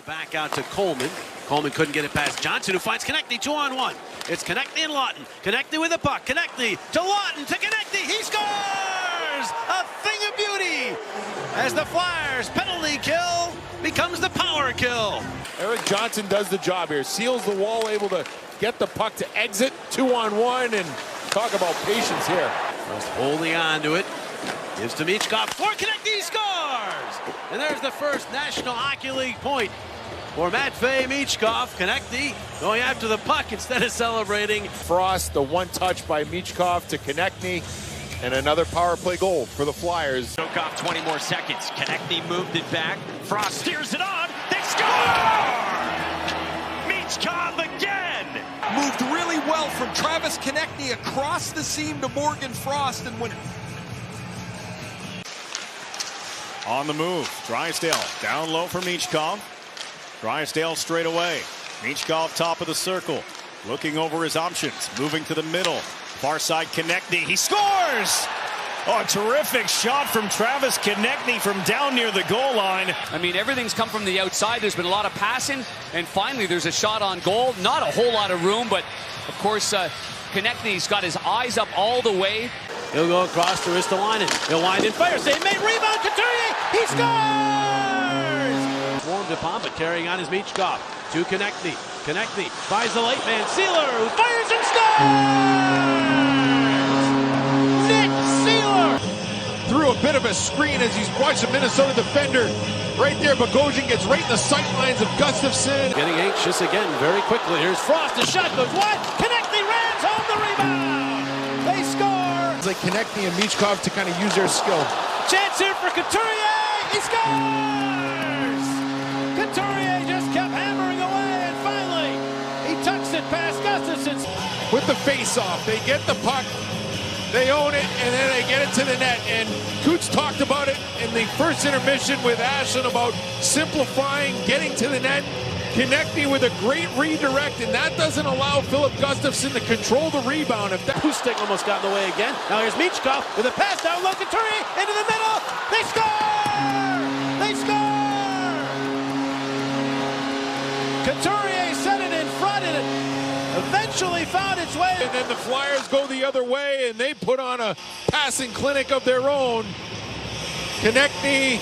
Back out to Coleman. Coleman couldn't get it past Johnson, who finds Konecny 2-on-1. It's Konecny and Lawton. Konecny with the puck. Konecny to Lawton to Konecny. He scores! A thing of beauty! As the Flyers' penalty kill becomes the power kill. Eric Johnson does the job here. Seals the wall, able to get the puck to exit 2-on-1, and talk about patience here. Just holding on to it. Gives to Michkov for Konecny, scores! And there's the first National Hockey League point for Matvei Michkov. Konecny going after the puck instead of celebrating. Frost, the one touch by Michkov to Konecny, and another power play goal for the Flyers. Took off 20 more seconds. Konecny moved it back. Frost steers it on. They score! Michkov again! Moved really well from Travis Konecny across the seam to Morgan Frost, and when on the move, Drysdale down low for Michkov. Drysdale straight away. Michkov top of the circle, looking over his options, moving to the middle. Far side Konecny, he scores! Oh, a terrific shot from Travis Konecny from down near the goal line. I mean, everything's come from the outside. There's been a lot of passing, and finally there's a shot on goal. Not a whole lot of room, but of course Konecny's got his eyes up all the way. He'll go across to Ristolainen. He'll wind in, fire save made, rebound, Couturier, he scores! Warm to Pompa, carrying on his Michkov to Konecny. Konecny finds the late man, Sealer, who fires and scores! Nick Sealer! Threw a bit of a screen as he's watched a Minnesota defender right there. Bogosian gets right in the sight lines of Gustafsson. Getting anxious again very quickly. Here's Frost, the shot goes wide. Konecny rams home the rebound! They score! It's like Konecny and Michkov to kind of use their skill. Chance here for Couturier! He scores! Couturier just kept hammering away, and finally he tucks it past Gustafsson. With the face-off, they get the puck, they own it, and then they get it to the net. And Coots talked about it in the first intermission with Ashland about simplifying, getting to the net. Konecny with a great redirect, and that doesn't allow Philip Gustafsson to control the rebound. If that Pustek almost got in the way again. Now here's Michkov with a pass down low. Couturier into the middle. They score! They score! Couturier set it in front, and it eventually found its way. And then the Flyers go the other way, and they put on a passing clinic of their own. Konecny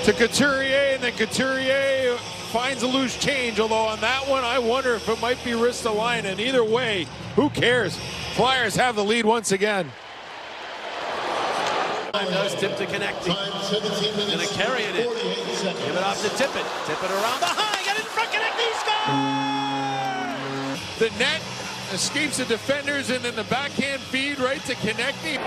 to Couturier, and then Couturier finds a loose change, although on that one I wonder if it might be Ristolainen. Either way, who cares? Flyers have the lead once again. Time does tip to Konecny. Gonna carry it in. Give it off to Tippett. Tippett around behind. Got it in front. Konecny scores! The net escapes the defenders, and then the backhand feed right to Konecny.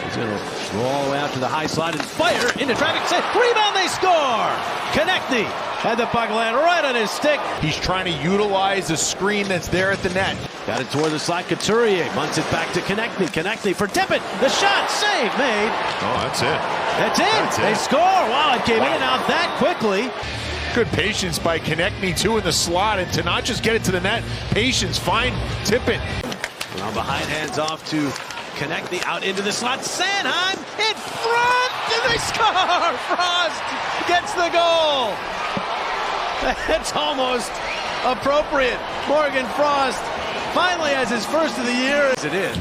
He's gonna roll all the way out to the high slide and fire into traffic. Rebound, they score! Konecny had the puck land right on his stick. He's trying to utilize the screen that's there at the net. Got it toward the slide. Couturier bunts it back to Konecny. Konecny for Tippett. The shot, save made. Oh, that's it. That's it. They score. Wow, it came in and out that quickly. Good patience by Konecny too in the slot, and to not just get it to the net. Patience, find Tippett. Now behind, hands off to Konecny, out into the slot. Sanheim in front, and they score! Frost gets the goal. That's almost appropriate. Morgan Frost finally has his first of the year. As it is.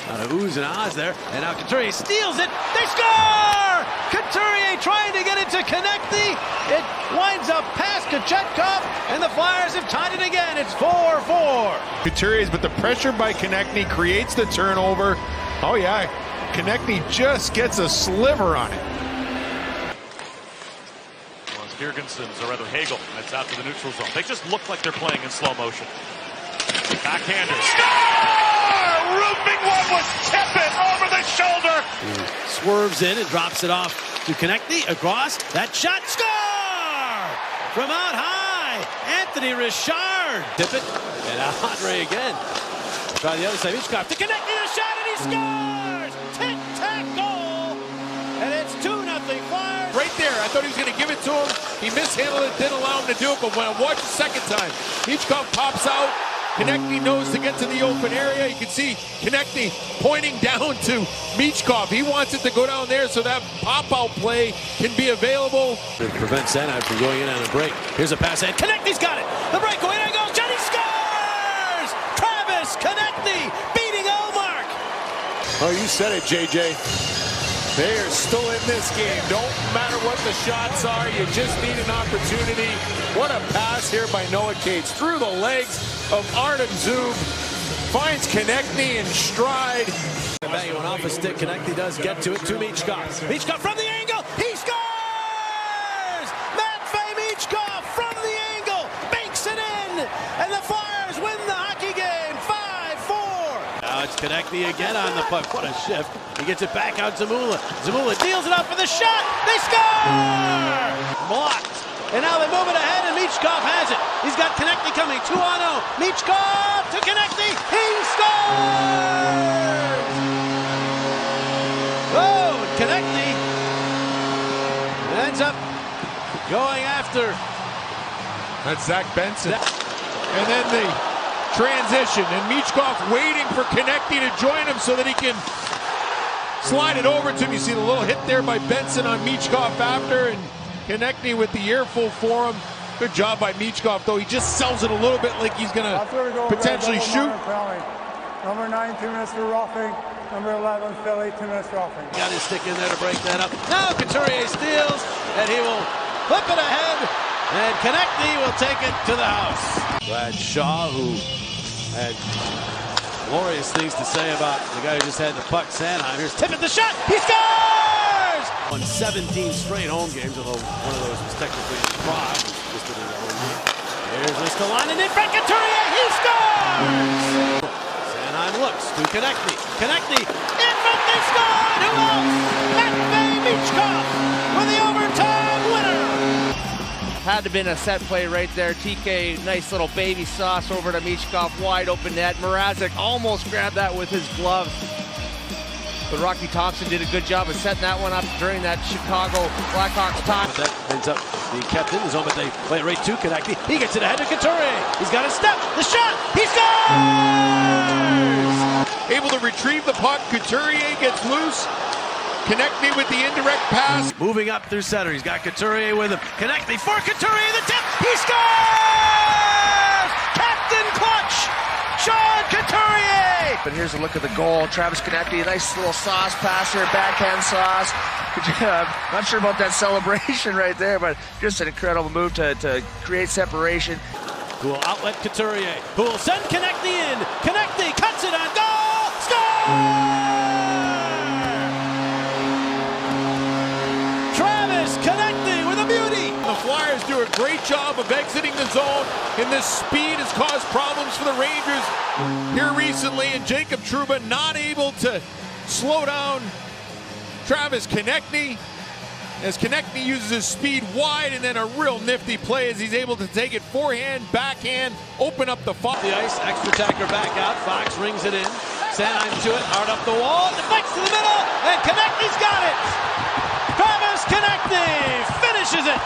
Out of oohs and ahs there, and now Couturier steals it. They score! Couturier trying to get it to Konecny. It winds up past Kochetkov, and the Flyers have tied it again. It's 4-4. Couturier's, but the pressure by Konecny creates the turnover. Oh yeah, Konecny just gets a sliver on it. Girgensons, or rather Hagel, that's out to the neutral zone. They just look like they're playing in slow motion. Backhander. Score! Roofing one was Tippett over the shoulder. He swerves in and drops it off to Konecny. Across. That shot. Score! From out high. Anthony Richard. Tippett. And Andre again. Try the other side. Michkov to Konecny. The shot, and he scores! Tic-tac goal! And it's 2-0 Flyers. Right there, I thought he was going to give it to him. He mishandled it, didn't allow him to do it, but when I watched the second time, Michkov pops out, Konecny knows to get to the open area. You can see Konecny pointing down to Michkov. He wants it to go down there so that pop-out play can be available. It prevents Sanheim from going in on a break. Here's a pass and Konecny's got it. The breakaway, there goes. Johnny scores! Travis Konecny beating Ullmark. Oh, you said it, JJ. They are still in this game. Don't matter what the shots are. You just need an opportunity. What a pass here by Noah Cates. Through the legs of Artem Zub. Finds Konecny in stride. Bang went off a stick. Konecny does get to it to Michkov. Michkov from the angle. He scores! Matvei Michkov from the angle. Banks it in. And the Flyers win the hockey game. 5-4. Now it's Konecny again on the puck. What a shift. He gets it back out Zamula. Zamula deals it up for the shot. They score! Blocked. And now they move it ahead, and Michkov has it. He's got Konecny coming. 2-on-0. Michkov to Konecny. He scores! Oh, and Konecny ends up going after. That's Zach Benson. And then the transition, and Michkov waiting for Konecny to join him so that he can slide it over to him. You see the little hit there by Benson on Michkov after, and Konecny with the earful for him. Good job by Michkov, though. He just sells it a little bit like he's going to potentially shoot. Number 9, 2 minutes for roughing. Number 11, Philly, 2 minutes roughing. Got his stick in there to break that up. Now Couturier steals, and he will flip it ahead, and Konecny will take it to the house. Brad Shaw, who had glorious things to say about the guy who just had the puck, Sanheim. Here's Tippett, the shot. He scores! Won 17 straight home games, although one of those was technically Prague, who's listed in the home game. Here's Ristolainen in front. Couturier, he scores! Sanheim looks to Konecny. Konecny in front, they scored! Who else? Matvei Michkov with the overtime winner! Had to have been a set play right there. TK, nice little baby sauce over to Michkov, wide open net. Mrazek almost grabbed that with his glove. But Rocky Thompson did a good job of setting that one up during that Chicago Blackhawks time. That ends up being kept in the zone, but they play it right to Konecny. He gets it ahead to Couturier. He's got a step. The shot. He scores! Able to retrieve the puck. Couturier gets loose. Konecny with the indirect pass. Moving up through center. He's got Couturier with him. Konecny for Couturier. The tip. He scores! Captain Clutch! Sean Couturier! But here's a look at the goal. Travis Konecny, nice little sauce pass here, backhand sauce. Not sure about that celebration right there, but just an incredible move to create separation. Who will outlet Couturier, who will send Konecny in. Konecny cuts it on goal! Score! Travis Konecny with a beauty! The Flyers do a great job of exiting the zone, and this speed has caused problems for the Rangers here recently, and Jacob Trouba not able to slow down Travis Konecny as Konecny uses his speed wide, and then a real nifty play as he's able to take it forehand, backhand, open up the ice, extra tacker back out. Fox rings it in. Sanheim to it, hard up the wall, deflects to the middle, and Konecny's got it! Travis Konecny finishes it!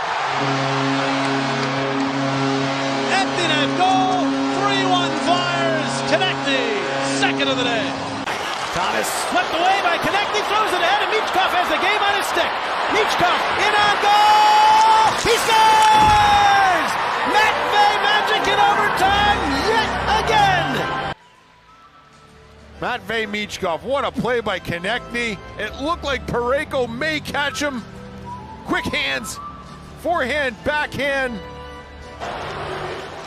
Empty net goal, 3-1 Flyers, Konecny, second of the day. Thomas swept away by Konecny, throws it ahead, and Michkov has the game on his stick. Michkov in on goal! He scores! Matvei Magic in overtime yet again! Matvei Michkov, what a play by Konecny. It looked like Parayko may catch him. Quick hands, forehand, backhand.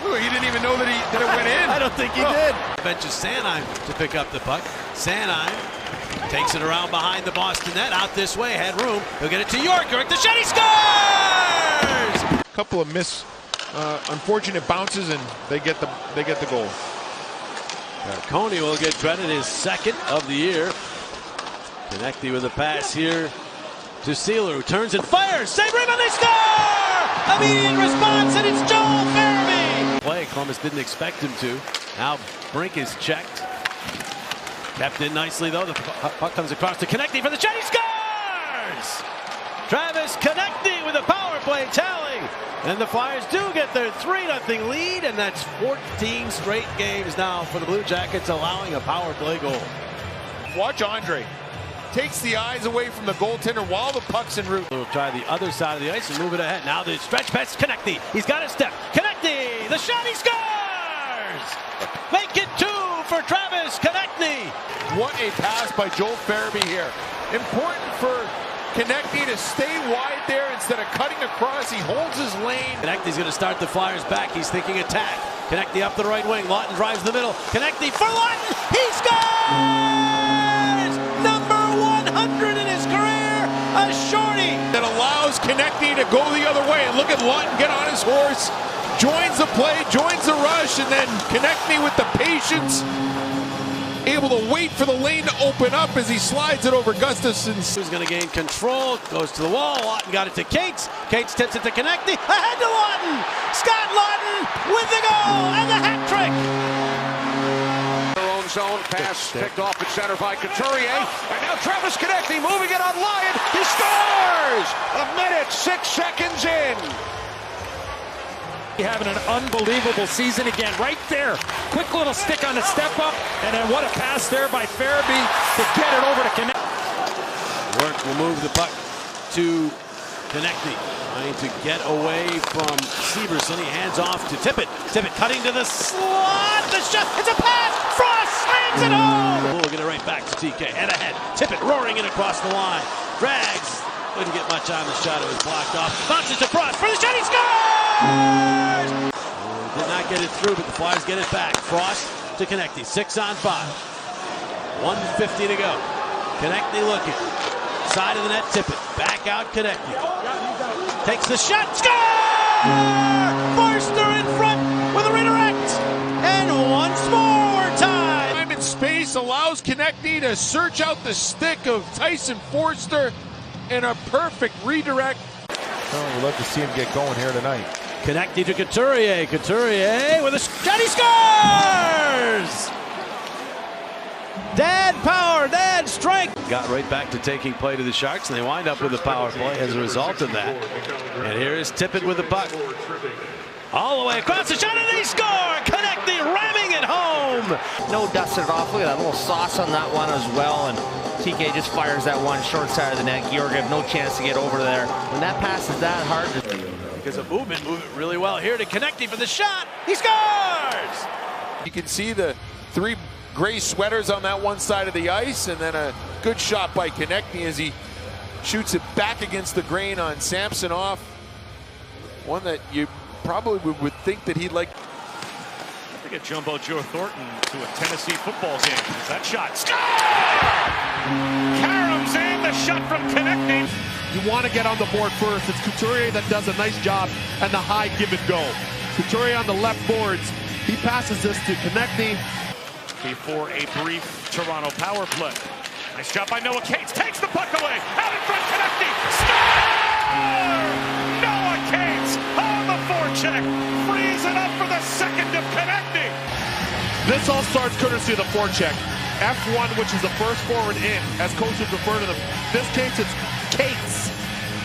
Ooh, he didn't even know that it went in. I don't think he did. Benches Sanheim to pick up the puck. Sanheim takes it around behind the Boston net. Out this way, had room. He'll get it to York. York, the shot, he scores! A couple of unfortunate bounces, and they get the goal. Coney will get credit, his second of the year. Konecny with a pass here to Sealer, who turns and fires. Save rebound, they score! Immediate response, and it's Joel Farabee. Play, Columbus didn't expect him to. Now Brink is checked. Kept in nicely, though. The puck comes across to Konecny for the shot. He scores! Travis Konecny with a power play tally. And the Flyers do get their 3-0 lead, and that's 14 straight games now for the Blue Jackets, allowing a power play goal. Watch Andre. Takes the eyes away from the goaltender while the puck's en route. We'll try the other side of the ice and move it ahead. Now the stretch pass, Konecny. He's got a step. Konecny, the shot, he scores! Make it 2 for Travis Konecny. What a pass by Joel Farabee here. Important for Konecny to stay wide there instead of cutting across. He holds his lane. Konecny's going to start the Flyers back. He's thinking attack. Konecny up the right wing. Lawton drives the middle. Konecny for Lawton. He scores! Number 100 in his career. A shorty. That allows Konecny to go the other way. And look at Lawton get on his horse. Joins the play, joins the rush, and then Konecny with the patience. Able to wait for the lane to open up as he slides it over Gustafsson. Who's going to gain control, goes to the wall. Lawton got it to Cates. Cates tips it to Konecny. Ahead to Lawton. Scott Lawton with the goal and the hat trick. Their own zone pass picked off at center by Couturier. And now Travis Konecny moving it on Lyon. He scores! 1:06 in. Having an unbelievable season again, right there. Quick little stick on the step up, and then what a pass there by Farabee to get it over to Konecny. Work will move the puck to Konecny, trying to get away from Severson. He hands off to Tippett. Tippett cutting to the slot. The shot. It's a pass. Frost slams it home. We'll get it right back to TK. Head ahead. Tippett roaring in across the line. Drags. Couldn't get much on the shot. It was blocked off. Bounces to Frost for the shot. He scores! Did not get it through, but the Flyers get it back. Frost to Konecny. 6 on 5. 1:50 to go. Konecny looking. Side of the net, Tippett. Back out, Konecny. Takes the shot. Score! Forster in front with a redirect. And once more, we're tied. Time and space allows Konecny to search out the stick of Tyson Forster in a perfect redirect. Oh, we'd love to see him get going here tonight. Konecny to Couturier. Couturier with a shot. He scores! Dad power, dad strength. Got right back to taking play to the Sharks, and they wind up with a power play as a result of that. And here is Tippett with the puck. All the way across the shot, and they score! Konecny ramming it home! No dusted it off. Look at that little sauce on that one as well. And TK just fires that one short side of the net. Georgiev, no chance to get over there. When that pass is that hard to... Because of movement, move it really well here to Konecny for the shot. He scores! You can see the 3 gray sweaters on that one side of the ice, and then a good shot by Konecny as he shoots it back against the grain on Samsonov. One that you probably would think that he'd like. I think a Jumbo Joe Thornton to a Tennessee football game. That shot. Score! Karams in the shot from Konecny. You want to get on the board first. It's Couturier that does a nice job and the high give and go. Couturier on the left boards. He passes this to Konecny. Before a brief Toronto power play. Nice job by Noah Cates. Takes the puck away. Out in front, Konecny. Score! Noah Cates on the forecheck. Frees it up for the second of Konecny. This all starts courtesy of the forecheck. F1, which is the first forward in, as coaches refer to them. This case, it's Cates.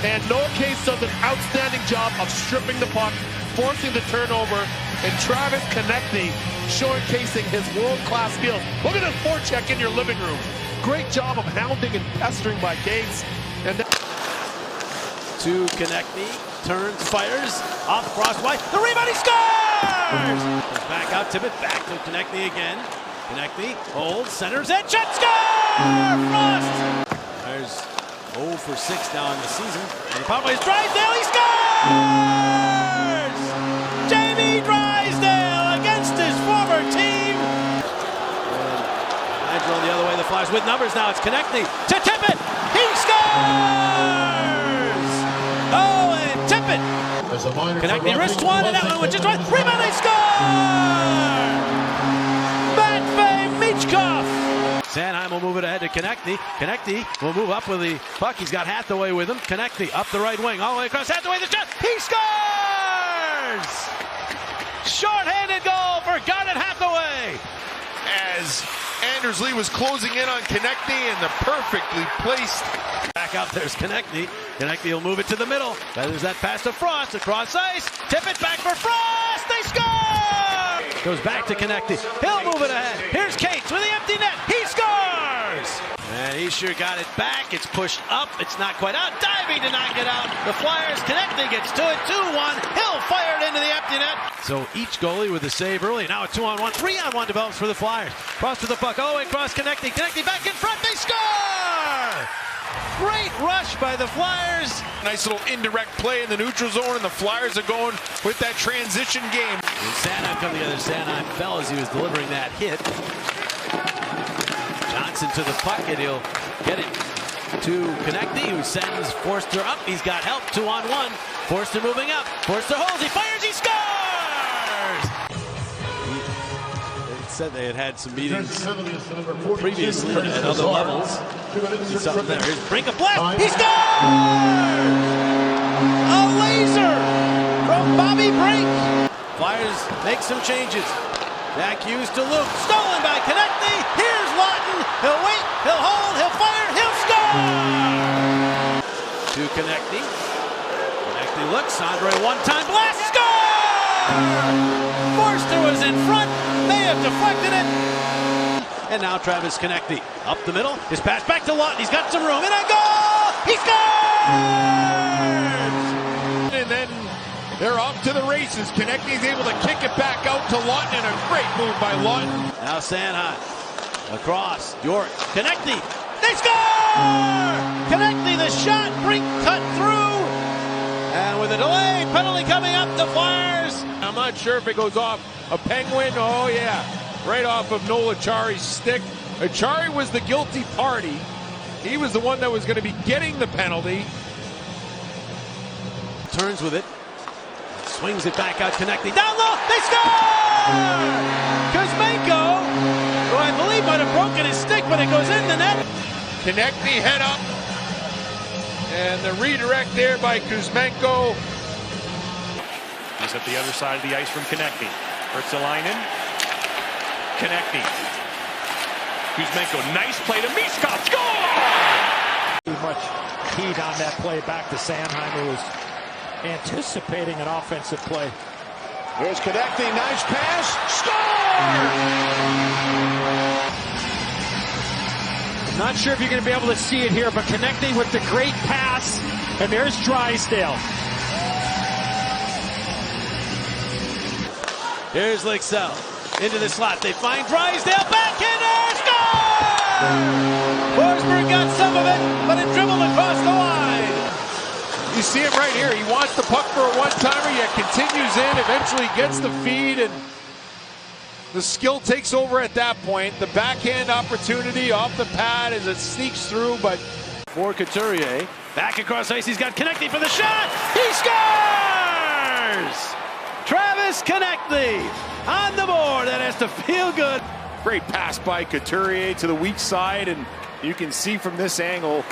And Noah Cates does an outstanding job of stripping the puck, forcing the turnover, and Travis Konecny showcasing his world-class skills. Look at this forecheck in your living room. Great job of hounding and pestering by Cates. And to Konecny, turns, fires, off crosswise, the rebound, he scores! Goes back out, Tippett, back to Konecny again. Konecny holds, centers, and shot, score! Frost! There's 0 for 6 now in the season. And the power play is Drysdale, he scores! Jamie Drysdale against his former team. Nigel the other way, the Flyers with numbers now. It's Konecny to Tippett. He scores! Oh, and Tippett. Konecny wrist one, and that one with just one. Rebound, they score! Matvei Michkov. Sanheim will move it ahead to Konecny. Konecny will move up with the puck. He's got Hathaway with him. Konecny up the right wing, all the way across Hathaway. The shot. He scores! Short-handed goal for Garnet Hathaway. As Defender's Lee was closing in on Konecny, and the perfectly placed. Back out, there's Konecny. Konecny will move it to the middle. There's that pass to Frost, across ice. Tip it back for Frost. They score! Goes back to Konecny. He'll move it ahead. Here's Cates with the empty net. He scores! And he sure got it back. It's pushed up. It's not quite out. Diving to knock it out. The Flyers. Konecny gets to it. 2-1. He'll fire it into the empty net. So each goalie with a save early. Now a 2-on-1. 3-on-1 develops for the Flyers. Cross to the puck. All the way across Konecny. Konecny back in front. They score! Great rush by the Flyers. Nice little indirect play in the neutral zone, and the Flyers are going with that transition game. And Sanheim come together. Sanheim fell as he was delivering that hit. Johnson to the puck, and he'll get it to Konecny, who sends Forster up. He's got help, 2-on-1. Forster moving up. Forster holds, he fires, he scores! They said they had some meetings previously at other levels. See something there. Here's Brink of blast. He scores! A laser from Bobby Brink. Flyers make some changes. Back Hughes to Luke. Stolen by Konecny. Here's Lawton. He'll wait. He'll hold. He'll fire. He'll score! To Konecny. Konecny looks. Andre one-time blast. Score! Forster was in front. They have deflected it. And now Travis Konecny up the middle. His pass back to Lawton. He's got some room. And a goal! He scores! And then they're off to the races. Konecny's able to kick it back out to Lawton, and a great move by Lawton. Now Sanheim across. York. Konecny. They score! Konecny, the shot. Brink cut through. And with a delay penalty coming up, the Flyers. I'm not sure if it goes off a Penguin. Oh, yeah. Right off of Noel Achari's stick. Achari was the guilty party. He was the one that was going to be getting the penalty. Turns with it. Swings it back out. Konecny down low. They score! Kuzmenko, who I believe might have broken his stick, but it goes in the net. Konecny head up. And the redirect there by Kuzmenko. He's at the other side of the ice from Konecny. Hertzelainen. Konecny. Kuzmenko, nice play to Michkov. Score! Too much heat on that play back to Sanheim, who was anticipating an offensive play. Here's Konecny, nice pass. Score! I'm not sure if you're going to be able to see it here, but Konecny with the great pass, and there's Drysdale. Here's Lakesell into the slot. They find Drysdale, backhander, score! Forsberg got some of it, but it dribbled across the line. You see him right here. He wants the puck for a one-timer, yet continues in, eventually gets the feed, and the skill takes over at that point. The backhand opportunity off the pad as it sneaks through, but for Couturier. Back across ice, he's got Konecny for the shot. He scores! Travis Konecny on the board. That has to feel good. great pass by Couturier to the weak side, and you can see from this angle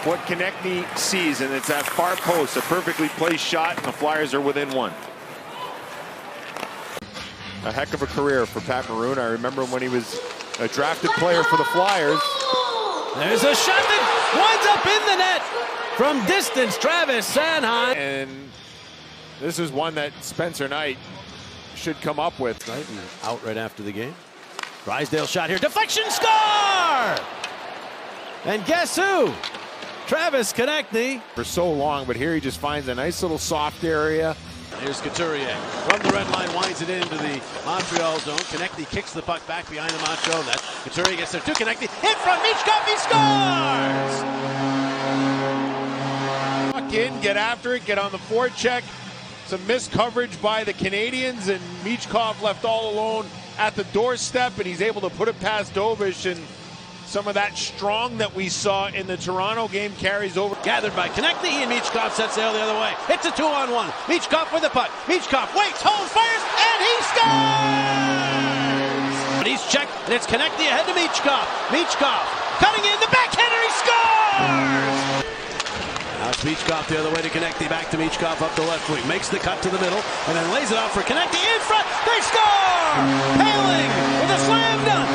what Konecny sees, and it's that far post, a perfectly placed shot, and the Flyers are within one. A heck of a career for Pat Maroon. I remember when he was a drafted player for the Flyers. There's a shot that winds up in the net from distance. Travis Sanheim. And this is one that Spencer Knight should come up with. Right, and out right after the game. Drysdale shot here. Deflection, score! And guess who? Travis Konecny. For so long, but here he just finds a nice little soft area. Here's Couturier from the red line, winds it into the Montreal zone. Konecny kicks the puck back behind the Montreal net. Couturier gets there to Konecny. Hit from Michkov, he scores! Puck in, get after it, get on the forecheck. Some missed coverage by the Canadians, and Michkov left all alone at the doorstep, and he's able to put it past Dovish, and some of that strong that we saw in the Toronto game carries over. Gathered by Konecny, and Michkov sets sail the other way. It's a 2-on-1. Michkov with the puck. Michkov waits, holds, fires, and he scores! But he's checked, and it's Konecny ahead to Michkov. Michkov cutting in, the backhander, he scores! Now it's Michkov the other way to Konecny, back to Michkov up the left wing. Makes the cut to the middle, and then lays it out for Konecny in front. They score! Paling with a slam dunk.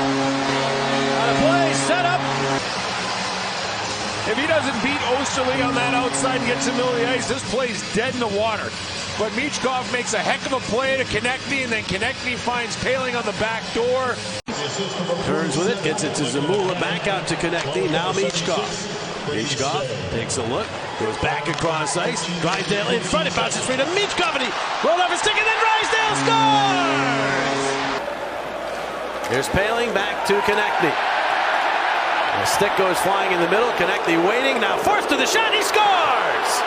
If he doesn't beat Osterley on that outside and gets him middle of the ice, this play's dead in the water. But Michkov makes a heck of a play to Konecny, and then Konecny finds Paling on the back door. Turns with it, gets it to Zamula, back out to Konecny, now Michkov. Michkov takes a look, goes back across ice, Drysdale in front, it bounces free to Michkov, and he rolled off his stick, and then Drysdale scores! Here's Paling back to Konecny. The stick goes flying in the middle, Konecny waiting, now forced to the shot, he scores!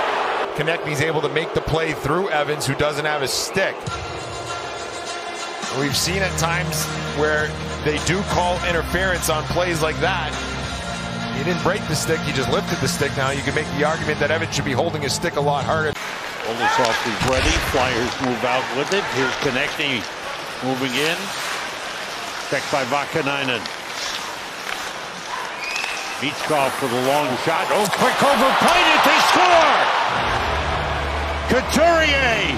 Konecny's able to make the play through Evans, who doesn't have a stick. We've seen at times where they do call interference on plays like that. He didn't break the stick, he just lifted the stick. Now you can make the argument that Evans should be holding his stick a lot harder. Oldersoft is ready, Flyers move out with it. Here's Konecny moving in. Checked by Vakanainen. Michkov for the long shot. Oh, quick over Painted, they score! Couturier!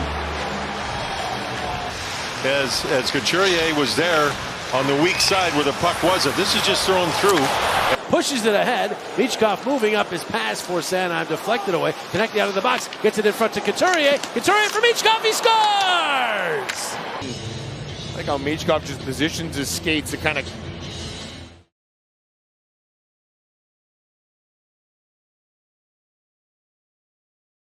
As Couturier was there on the weak side where the puck wasn't. This is just thrown through. Pushes it ahead. Michkov moving up his pass for Sanheim, deflected away. Konecny out of the box, gets it in front to Couturier. Couturier for Michkov, he scores! I like how Michkov just positions his skates to kind of